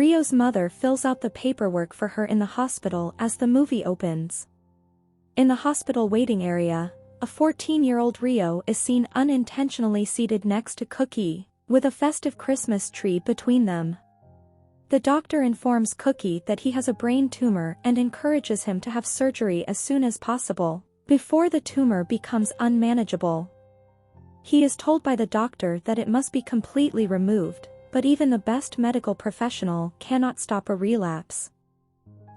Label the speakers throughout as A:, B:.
A: Ryo's mother fills out the paperwork for her in the hospital as the movie opens. In the hospital waiting area, a 14-year-old Ryo is seen unintentionally seated next to Cookie, with a festive Christmas tree between them. The doctor informs Cookie that he has a brain tumor and encourages him to have surgery as soon as possible, before the tumor becomes unmanageable. He is told by the doctor that it must be completely removed, but even the best medical professional cannot stop a relapse.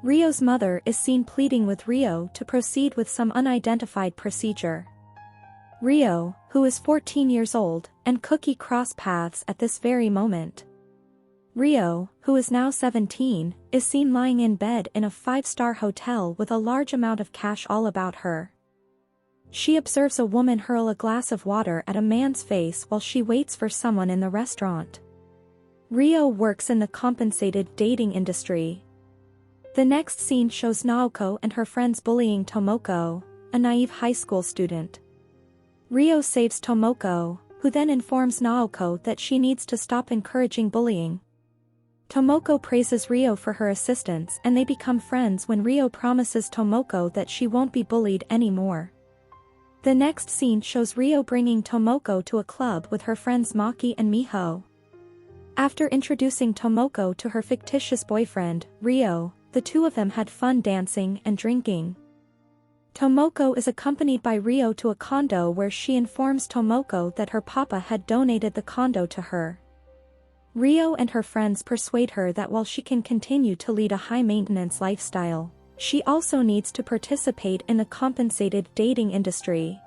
A: Ryo's mother is seen pleading with Ryo to proceed with some unidentified procedure. Ryo, who is 14 years old, and Cookie cross paths at this very moment. Ryo, who is now 17, is seen lying in bed in a 5-star hotel with a large amount of cash all about her. She observes a woman hurl a glass of water at a man's face while she waits for someone in the restaurant. Ryo works in the compensated dating industry. The next scene shows Naoko and her friends bullying Tomoko, a naive high school student. Ryo saves Tomoko, who then informs Naoko that she needs to stop encouraging bullying. Tomoko praises Ryo for her assistance and they become friends when Ryo promises Tomoko that she won't be bullied anymore. The next scene shows Ryo bringing Tomoko to a club with her friends Maki and Miho. After introducing Tomoko to her fictitious boyfriend, Ryo, the two of them had fun dancing and drinking. Tomoko is accompanied by Ryo to a condo where she informs Tomoko that her papa had donated the condo to her. Ryo and her friends persuade her that while she can continue to lead a high-maintenance lifestyle, she also needs to participate in the compensated dating industry.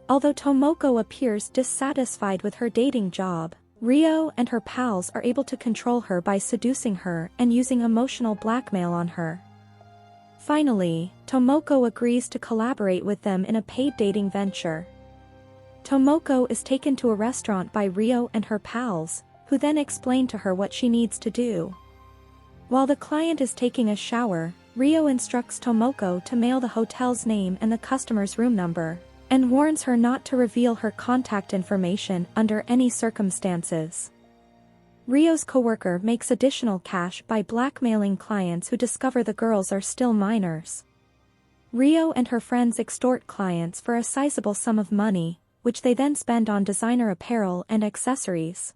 A: Although Tomoko appears dissatisfied with her dating job, Ryo and her pals are able to control her by seducing her and using emotional blackmail on her. Finally, Tomoko agrees to collaborate with them in a paid dating venture. Tomoko is taken to a restaurant by Ryo and her pals, who then explain to her what she needs to do. While the client is taking a shower, Ryo instructs Tomoko to mail the hotel's name and the customer's room number, and warns her not to reveal her contact information under any circumstances. Ryo's coworker makes additional cash by blackmailing clients who discover the girls are still minors. Ryo and her friends extort clients for a sizable sum of money, which they then spend on designer apparel and accessories.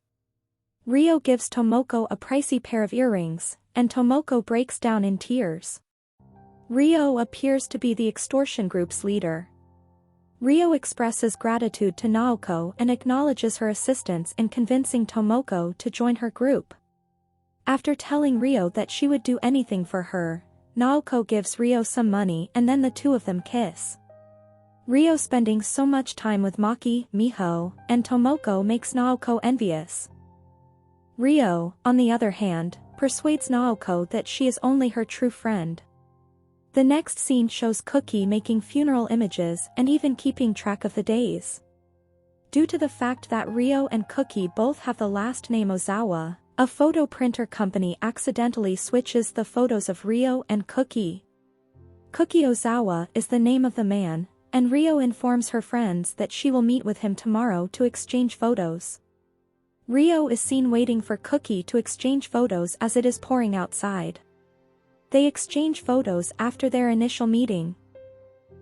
A: Ryo gives Tomoko a pricey pair of earrings, and Tomoko breaks down in tears. Ryo appears to be the extortion group's leader. Ryo expresses gratitude to Naoko and acknowledges her assistance in convincing Tomoko to join her group. After telling Ryo that she would do anything for her, Naoko gives Ryo some money and then the two of them kiss. Ryo spending so much time with Maki, Miho, and Tomoko makes Naoko envious. Ryo, on the other hand, persuades Naoko that she is only her true friend. The next scene shows Cookie making funeral images and even keeping track of the days. Due to the fact that Ryo and Cookie both have the last name Ozawa, a photo printer company accidentally switches the photos of Ryo and Cookie. Cookie Ozawa is the name of the man, and Ryo informs her friends that she will meet with him tomorrow to exchange photos. Ryo is seen waiting for Cookie to exchange photos as it is pouring outside. They exchange photos after their initial meeting.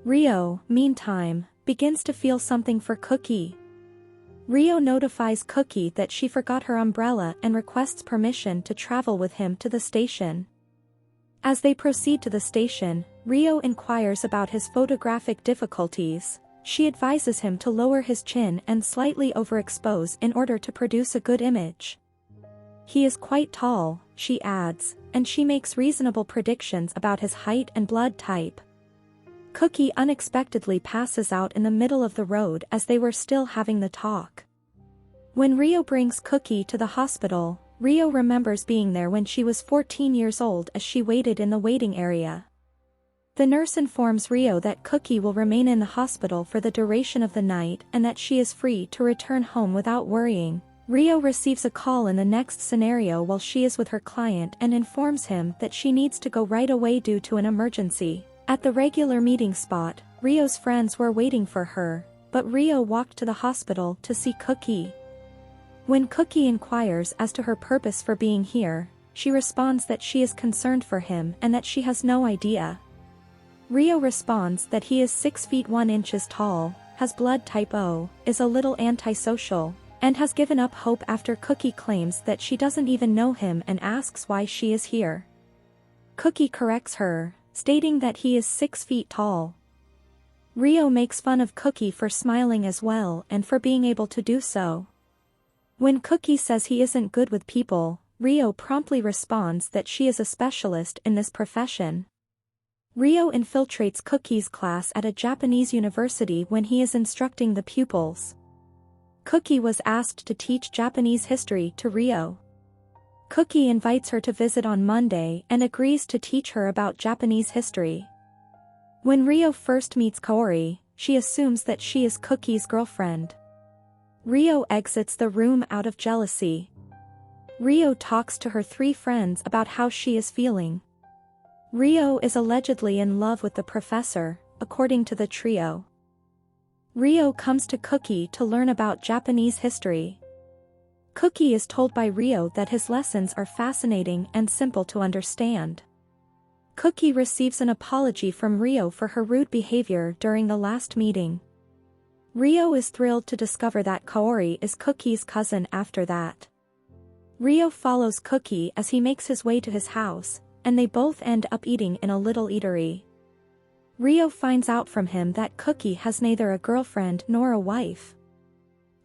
A: Ryo, meantime, begins to feel something for Cookie. Ryo notifies Cookie that she forgot her umbrella and requests permission to travel with him to the station. As they proceed to the station, Ryo inquires about his photographic difficulties. She advises him to lower his chin and slightly overexpose in order to produce a good image. He is quite tall, she adds, and she makes reasonable predictions about his height and blood type. Cookie unexpectedly passes out in the middle of the road as they were still having the talk. When Ryo brings Cookie to the hospital, Ryo remembers being there when she was 14 years old as she waited in the waiting area. The nurse informs Ryo that Cookie will remain in the hospital for the duration of the night and that she is free to return home without worrying. Ryo receives a call in the next scenario while she is with her client and informs him that she needs to go right away due to an emergency. At the regular meeting spot, Ryo's friends were waiting for her, but Ryo walked to the hospital to see Cookie. When Cookie inquires as to her purpose for being here, she responds that she is concerned for him and that she has no idea. Rio responds that he is 6 feet 1 inches tall, has blood type O, is a little antisocial, and has given up hope after Cookie claims that she doesn't even know him and asks why she is here. Cookie corrects her, stating that he is 6 feet tall. Rio makes fun of Cookie for smiling as well and for being able to do so. When Cookie says he isn't good with people, Rio promptly responds that she is a specialist in this profession. Rio infiltrates Cookie's class at a Japanese university when he is instructing the pupils. Cookie was asked to teach Japanese history to Rio. Cookie invites her to visit on Monday and agrees to teach her about Japanese history. When Rio first meets Kaori, she assumes that she is Cookie's girlfriend. Rio exits the room out of jealousy. Rio talks to her 3 friends about how she is feeling. Rio is allegedly in love with the professor, according to the trio. Rio comes to Cookie to learn about Japanese history. Cookie is told by Rio that his lessons are fascinating and simple to understand. Cookie receives an apology from Rio for her rude behavior during the last meeting. Rio is thrilled to discover that Kaori is Cookie's cousin after that. Rio follows Cookie as he makes his way to his house, and they both end up eating in a little eatery. Rio finds out from him that Cookie has neither a girlfriend nor a wife.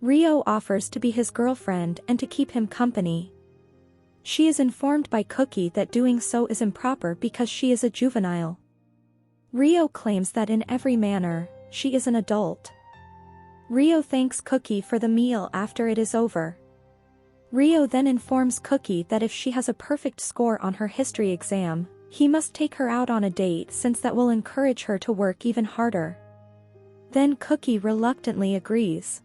A: Rio offers to be his girlfriend and to keep him company. She is informed by Cookie that doing so is improper because she is a juvenile. Rio claims that in every manner, she is an adult. Rio thanks Cookie for the meal after it is over. Rio then informs Cookie that if she has a perfect score on her history exam, he must take her out on a date since that will encourage her to work even harder. Then Cookie reluctantly agrees.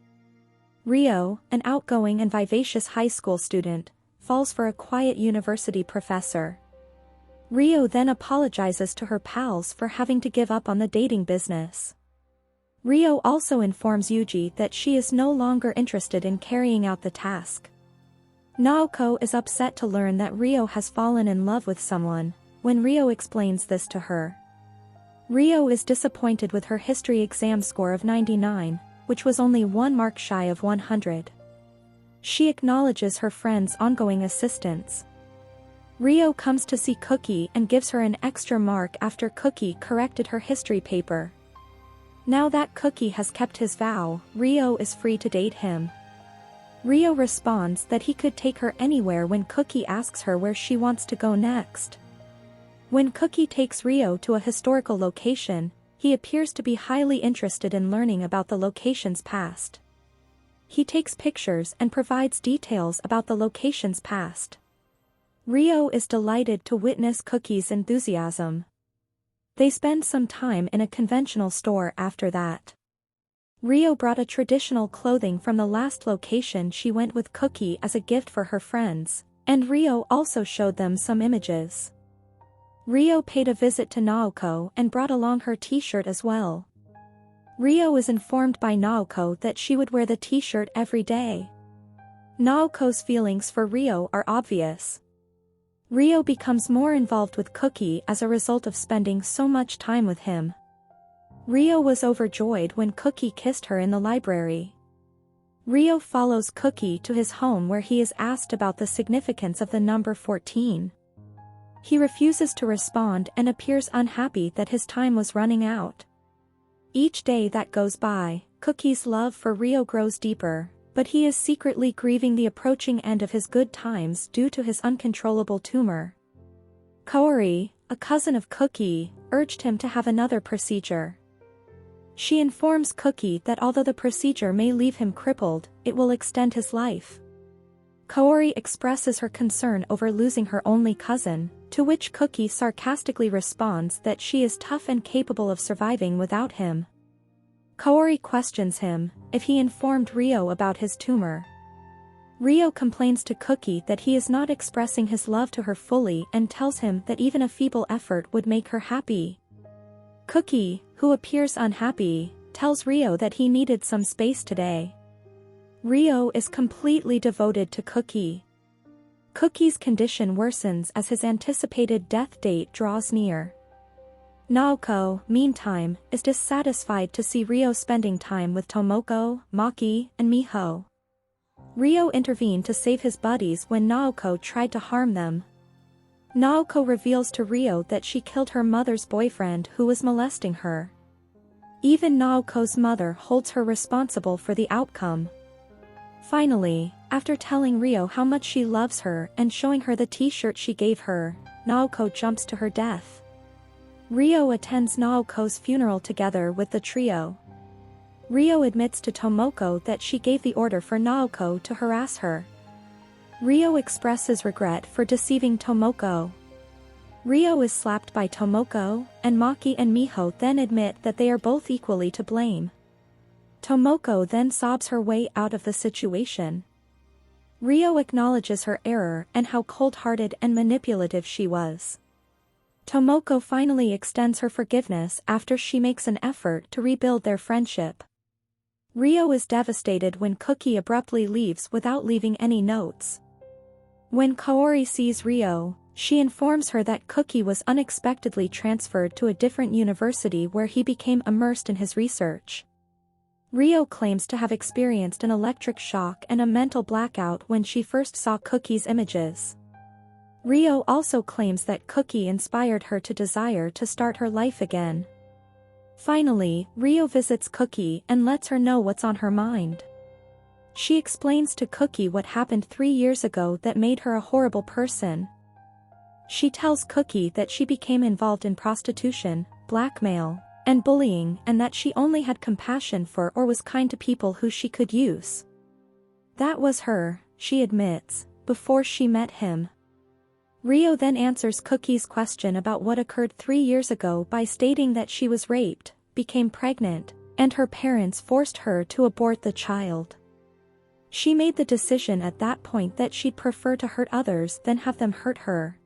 A: Rio, an outgoing and vivacious high school student, falls for a quiet university professor. Rio then apologizes to her pals for having to give up on the dating business. Rio also informs Yuji that she is no longer interested in carrying out the task. Naoko is upset to learn that Rio has fallen in love with someone, when Rio explains this to her. Rio is disappointed with her history exam score of 99, which was only 1 mark shy of 100. She acknowledges her friend's ongoing assistance. Rio comes to see Cookie and gives her an extra mark after Cookie corrected her history paper. Now that Cookie has kept his vow, Rio is free to date him. Rio responds that he could take her anywhere when Cookie asks her where she wants to go next. When Cookie takes Rio to a historical location, he appears to be highly interested in learning about the location's past. He takes pictures and provides details about the location's past. Rio is delighted to witness Cookie's enthusiasm. They spend some time in a conventional store after that. Rio brought a traditional clothing from the last location she went with Cookie as a gift for her friends, and Rio also showed them some images. Rio paid a visit to Naoko and brought along her t-shirt as well. Rio is informed by Naoko that she would wear the t-shirt every day. Naoko's feelings for Rio are obvious. Rio becomes more involved with Cookie as a result of spending so much time with him. Rio was overjoyed when Cookie kissed her in the library. Rio follows Cookie to his home where he is asked about the significance of the number 14. He refuses to respond and appears unhappy that his time was running out. Each day that goes by, Cookie's love for Rio grows deeper, but he is secretly grieving the approaching end of his good times due to his uncontrollable tumor. Kaori, a cousin of Cookie, urged him to have another procedure. She informs Cookie that although the procedure may leave him crippled, it will extend his life. Kaori expresses her concern over losing her only cousin, to which Cookie sarcastically responds that she is tough and capable of surviving without him. Kaori questions him if he informed Rio about his tumor. Rio complains to Cookie that he is not expressing his love to her fully and tells him that even a feeble effort would make her happy. Cookie, who appears unhappy, tells Rio that he needed some space today. Rio is completely devoted to Cookie. Cookie's condition worsens as his anticipated death date draws near. Naoko, meantime, is dissatisfied to see Ryo spending time with Tomoko, Maki, and Miho. Ryo intervened to save his buddies when Naoko tried to harm them. Naoko reveals to Ryo that she killed her mother's boyfriend who was molesting her. Even Naoko's mother holds her responsible for the outcome. Finally, after telling Ryo how much she loves her and showing her the t-shirt she gave her, Naoko jumps to her death. Ryo attends Naoko's funeral together with the trio. Ryo admits to Tomoko that she gave the order for Naoko to harass her. Ryo expresses regret for deceiving Tomoko. Ryo is slapped by Tomoko, and Maki and Miho then admit that they are both equally to blame. Tomoko then sobs her way out of the situation. Ryo acknowledges her error and how cold-hearted and manipulative she was. Tomoko finally extends her forgiveness after she makes an effort to rebuild their friendship. Ryo is devastated when Cookie abruptly leaves without leaving any notes. When Kaori sees Ryo, she informs her that Cookie was unexpectedly transferred to a different university where he became immersed in his research. Ryo claims to have experienced an electric shock and a mental blackout when she first saw Cookie's images. Ryo also claims that Cookie inspired her to desire to start her life again. Finally, Ryo visits Cookie and lets her know what's on her mind. She explains to Cookie what happened 3 years ago that made her a horrible person. She tells Cookie that she became involved in prostitution, blackmail, and bullying, and that she only had compassion for or was kind to people who she could use. That was her, she admits, before she met him. Ryo then answers Cookie's question about what occurred 3 years ago by stating that she was raped, became pregnant, and her parents forced her to abort the child. She made the decision at that point that she'd prefer to hurt others than have them hurt her.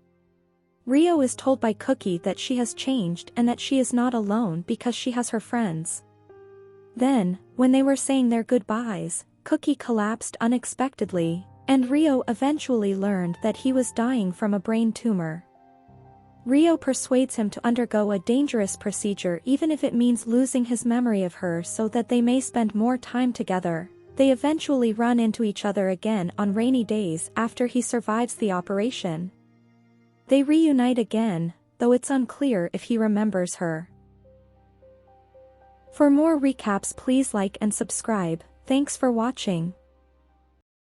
A: Ryo is told by Cookie that she has changed and that she is not alone because she has her friends. Then, when they were saying their goodbyes, Cookie collapsed unexpectedly, and Ryo eventually learned that he was dying from a brain tumor. Ryo persuades him to undergo a dangerous procedure even if it means losing his memory of her so that they may spend more time together. They eventually run into each other again on rainy days after he survives the operation. They reunite again, though it's unclear if he remembers her. For more recaps, please like and subscribe. Thanks for watching.